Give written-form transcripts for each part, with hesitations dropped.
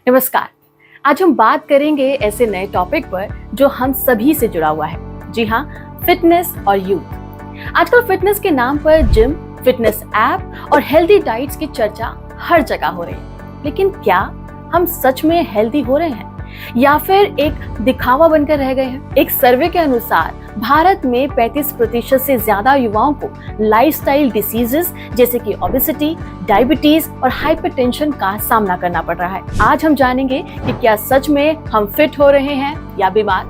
नमस्कार। आज हम बात करेंगे ऐसे नए टॉपिक पर जो हम सभी से जुड़ा हुआ है। जी हाँ, फिटनेस और यूथ। आजकल फिटनेस के नाम पर जिम, फिटनेस ऐप और हेल्दी डाइट्स की चर्चा हर जगह हो रही है। लेकिन क्या हम सच में हेल्दी हो रहे हैं या फिर एक दिखावा बनकर रह गए हैं? एक सर्वे के अनुसार भारत में 35% से ज्यादा युवाओं को लाइफस्टाइल डिसीजेस जैसे कि ओबेसिटी, डायबिटीज और हाइपरटेंशन का सामना करना पड़ रहा है। आज हम जानेंगे कि क्या सच में हम फिट हो रहे हैं या बीमार।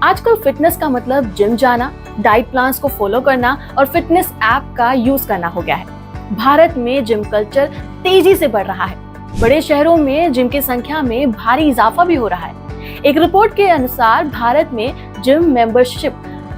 आजकल फिटनेस का मतलब जिम जाना, डाइट प्लान्स को फॉलो करना और फिटनेस ऐप का यूज करना हो गया है। भारत में जिम कल्चर तेजी से बढ़ रहा है। बड़े शहरों में जिम की संख्या में भारी इजाफा भी हो रहा है। एक रिपोर्ट के अनुसार भारत में जिम मेंबरशिप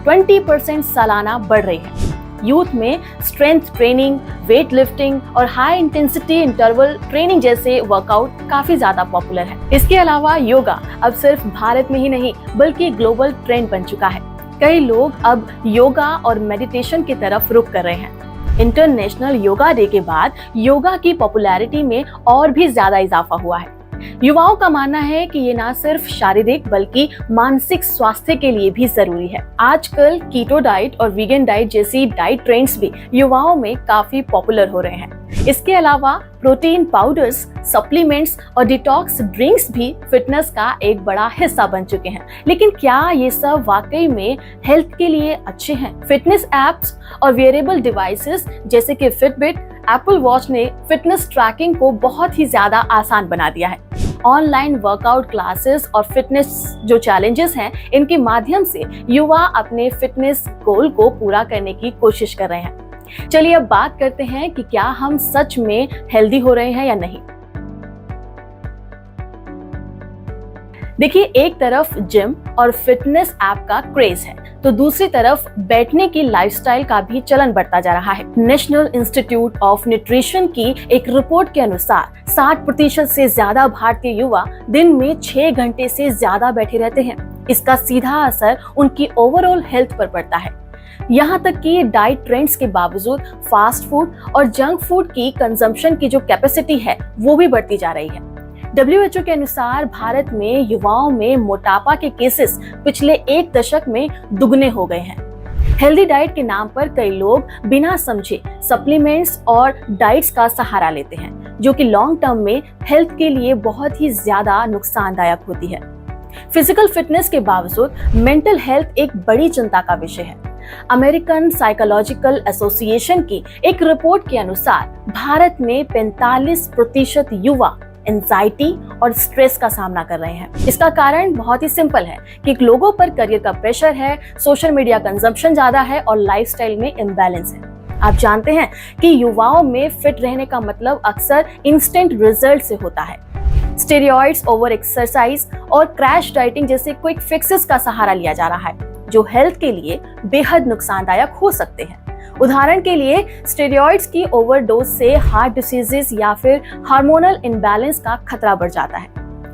20% सालाना बढ़ रही है। यूथ में स्ट्रेंथ ट्रेनिंग, वेट लिफ्टिंग और हाई इंटेंसिटी इंटरवल ट्रेनिंग जैसे वर्कआउट काफी ज्यादा पॉपुलर है। इसके अलावा योगा अब सिर्फ भारत में ही नहीं बल्कि ग्लोबल ट्रेंड बन चुका है। कई लोग अब योगा और मेडिटेशन की तरफ रुख कर रहे हैं। इंटरनेशनल योगा डे के बाद योगा की पॉपुलैरिटी में और भी ज्यादा इजाफा हुआ है। युवाओं का मानना है कि ये ना सिर्फ शारीरिक बल्कि मानसिक स्वास्थ्य के लिए भी जरूरी है। आजकल कीटो डाइट और वीगन डाइट जैसी डाइट ट्रेंड्स भी युवाओं में काफी पॉपुलर हो रहे हैं। इसके अलावा प्रोटीन पाउडर्स, सप्लीमेंट्स और डिटॉक्स ड्रिंक्स भी फिटनेस का एक बड़ा हिस्सा बन चुके हैं। लेकिन क्या ये सब वाकई में हेल्थ के लिए अच्छे हैं? फिटनेस एप्स और वेयरेबल डिवाइसेस जैसे कि फिटबिट, एप्पल वॉच ने फिटनेस ट्रैकिंग को बहुत ही ज्यादा आसान बना दिया है। ऑनलाइन वर्कआउट क्लासेस और फिटनेस जो चैलेंजेस हैं, इनके माध्यम से युवा अपने फिटनेस गोल को पूरा करने की कोशिश कर रहे हैं। चलिए अब बात करते हैं कि क्या हम सच में हेल्दी हो रहे हैं या नहीं। देखिए, एक तरफ जिम और फिटनेस ऐप का क्रेज है तो दूसरी तरफ बैठने की लाइफस्टाइल का भी चलन बढ़ता जा रहा है। नेशनल इंस्टीट्यूट ऑफ न्यूट्रिशन की एक रिपोर्ट के अनुसार 60% से ज्यादा भारतीय युवा दिन में 6 घंटे से ज्यादा बैठे रहते हैं। इसका सीधा असर उनकी ओवरऑल हेल्थ पर पड़ता है। यहाँ तक कि डाइट ट्रेंड्स के बावजूद फास्ट फूड और जंक फूड की कंजम्पशन की जो कैपेसिटी है वो भी बढ़ती जा रही है। WHO के अनुसार भारत में युवाओं में मोटापा के केसेस पिछले 1 दशक में दुगने हो गए हैं। हेल्दी डाइट के नाम पर कई लोग बिना समझे सप्लीमेंट्स और डाइट्स का सहारा लेते हैं जो कि लॉन्ग टर्म में हेल्थ के लिए बहुत ही ज्यादा नुकसानदायक होती है। फिजिकल फिटनेस के बावजूद मेंटल हेल्थ एक बड़ी चिंता का विषय है। अमेरिकन साइकोलॉजिकल एसोसिएशन की एक रिपोर्ट के अनुसार भारत में 45% युवा एंजाइटी और स्ट्रेस का सामना कर रहे हैं। इसका कारण बहुत ही सिंपल है कि लोगों पर करियर का प्रेशर है, सोशल मीडिया कंजम्पशन ज्यादा है और लाइफस्टाइल में इम्बैलेंस है। आप जानते हैं कि युवाओं में फिट रहने का मतलब अक्सर इंस्टेंट रिजल्ट से होता है। स्टेरॉइड्स, ओवर एक्सरसाइज और क्रैश डाइटिंग जैसे क्विक फिक्सेस का सहारा लिया जा रहा है जो हेल्थ के लिए बेहद नुकसानदायक हो सकते हैं। उदाहरण के लिए स्टेरॉइड्स की ओवरडोज से हार्ट डिसीजेस या फिर हार्मोनल इम्बैलेंस का खतरा बढ़ जाता है।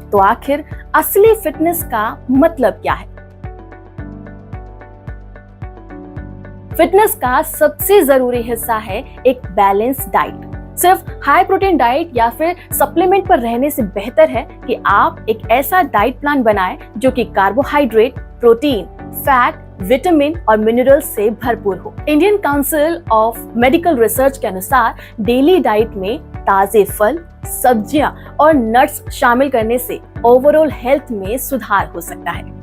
तो आखिर असली फिटनेस का मतलब क्या है? फिटनेस का सबसे जरूरी हिस्सा है एक बैलेंस डाइट। सिर्फ हाई प्रोटीन डाइट या फिर सप्लीमेंट पर रहने से बेहतर है कि आप एक ऐसा डाइट प्लान बनाएं जो कि कार्बोहाइड्रेट, प्रोटीन, फैट, विटामिन और मिनरल्स से भरपूर हो। Indian council of medical research के अनुसार डेली डाइट में ताजे फल, सब्जियां और नट्स शामिल करने से ओवरऑल हेल्थ में सुधार हो सकता है।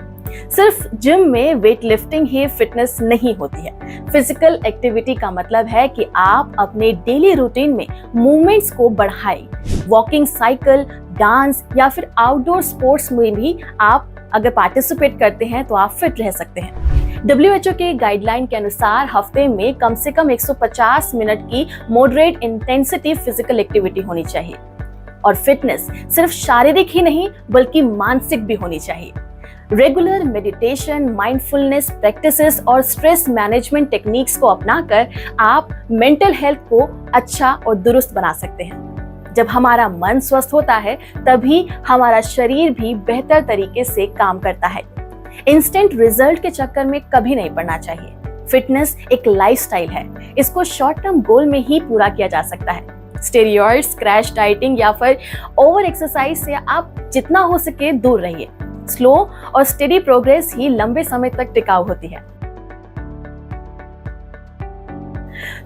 सिर्फ जिम में वेट लिफ्टिंग ही फिटनेस नहीं होती है। फिजिकल एक्टिविटी का मतलब है कि आप अपने डेली रूटीन में मूवमेंट्स को बढ़ाएं। वॉकिंग, साइकिल, डांस या फिर आउटडोर स्पोर्ट्स में भी आप अगर पार्टिसिपेट करते हैं तो आप फिट रह सकते हैं। WHO के गाइडलाइन के अनुसार हफ्ते में कम से कम 150 मिनट की मॉडरेट इंटेंसिटी फिजिकल एक्टिविटी होनी चाहिए। और फिटनेस सिर्फ शारीरिक ही नहीं बल्कि मानसिक भी होनी चाहिए। रेगुलर मेडिटेशन, माइंडफुलनेस प्रैक्टिसेस और स्ट्रेस मैनेजमेंट टेक्निक्स को अपनाकर आप मेंटल हेल्थ को अच्छा और दुरुस्त बना सकते हैं। जब हमारा मन स्वस्थ होता है तभी हमारा शरीर भी बेहतर तरीके से काम करता है। इंस्टेंट रिजल्ट के चक्कर में कभी नहीं पड़ना चाहिए। फिटनेस एक लाइफस्टाइल है, इसको शॉर्ट टर्म गोल में ही पूरा किया जा सकता है। स्टेरॉइड्स, क्रैश डाइटिंग या फिर ओवर एक्सरसाइज से आप जितना हो सके दूर रहिए। स्लो और स्टेडी प्रोग्रेस ही लंबे समय तक टिकाऊ होती है।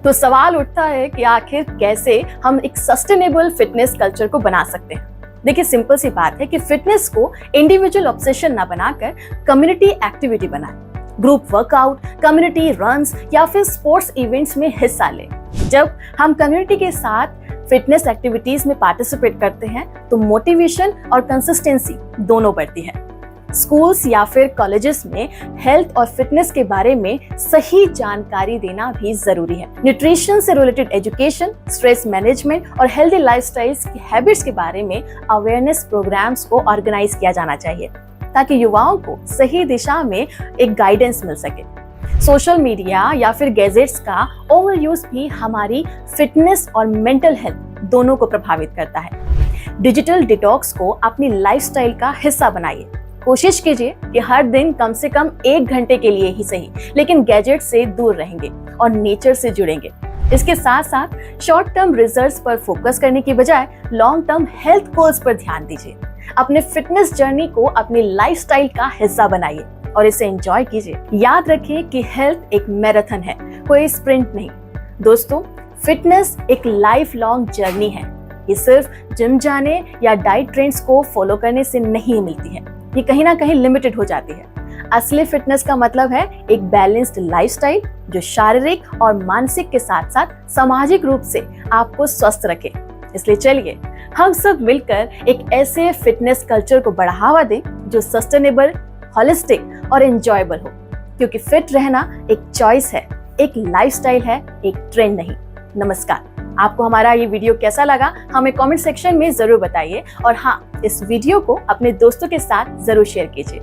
तो सवाल उठता है कि आखिर कैसे हम एक सस्टेनेबल फिटनेस कल्चर को बना सकते हैं। देखिए, सिंपल सी बात है कि फिटनेस को इंडिविजुअल ऑब्सेशन ना बनाकर कम्युनिटी एक्टिविटी बनाएं। ग्रुप वर्कआउट, कम्युनिटी रन्स या फिर स्पोर्ट्स इवेंट्स में हिस्सा लें। जब हम कम्युनिटी के साथ फिटनेस एक्टिविटीज में पार्टिसिपेट करते हैं तो मोटिवेशन और कंसिस्टेंसी दोनों बढ़ती है। स्कूल्स या फिर कॉलेजेस में हेल्थ और फिटनेस के बारे में सही जानकारी देना भी जरूरी है। न्यूट्रिशन से रिलेटेड एजुकेशन, स्ट्रेस मैनेजमेंट और हेल्दी लाइफस्टाइल्स की हैबिट्स के बारे में अवेयरनेस प्रोग्राम्स को ऑर्गेनाइज किया जाना चाहिए ताकि युवाओं को सही दिशा में एक गाइडेंस मिल सके। सोशल मीडिया या फिर गैजेट्स का ओवर यूज भी हमारी फिटनेस और मेंटल हेल्थ दोनों को प्रभावित करता है। डिजिटल डिटॉक्स को अपनी लाइफस्टाइल का हिस्सा बनाइए। कोशिश कीजिए कि हर दिन कम से कम 1 घंटे के लिए ही सही, लेकिन गैजेट से दूर रहेंगे और नेचर से जुड़ेंगे। इसके साथ साथ शॉर्ट टर्म रिजल्ट्स पर फोकस करने की बजाय लॉन्ग टर्म हेल्थ गोल्स पर ध्यान दीजिए। अपने फिटनेस जर्नी को अपनी लाइफस्टाइल का हिस्सा बनाइए और इसे एंजॉय कीजिए। याद रखिए कि हेल्थ एक मैराथन है, कोई स्प्रिंट नहीं। दोस्तों, फिटनेस एक लाइफ लॉन्ग जर्नी है। ये सिर्फ जिम जाने या डाइट ट्रेंड्स को फॉलो करने से नहीं मिलती है, ये कहीं ना कहीं लिमिटेड हो जाती है। असली फिटनेस का मतलब है एक बैलेंस्ड लाइफस्टाइल जो शारीरिक और मानसिक के साथ साथ सामाजिक रूप से आपको स्वस्थ रखे। इसलिए चलिए हम सब मिलकर एक ऐसे फिटनेस कल्चर को बढ़ावा दें जो सस्टेनेबल, हॉलिस्टिक और एंजॉयबल हो, क्योंकि फिट रहना एक चॉइस है, एक लाइफस्टाइल है, एक ट्रेंड नहीं। नमस्कार। आपको हमारा ये वीडियो कैसा लगा हमें कमेंट सेक्शन में जरूर बताइए और हाँ, इस वीडियो को अपने दोस्तों के साथ जरूर शेयर कीजिए।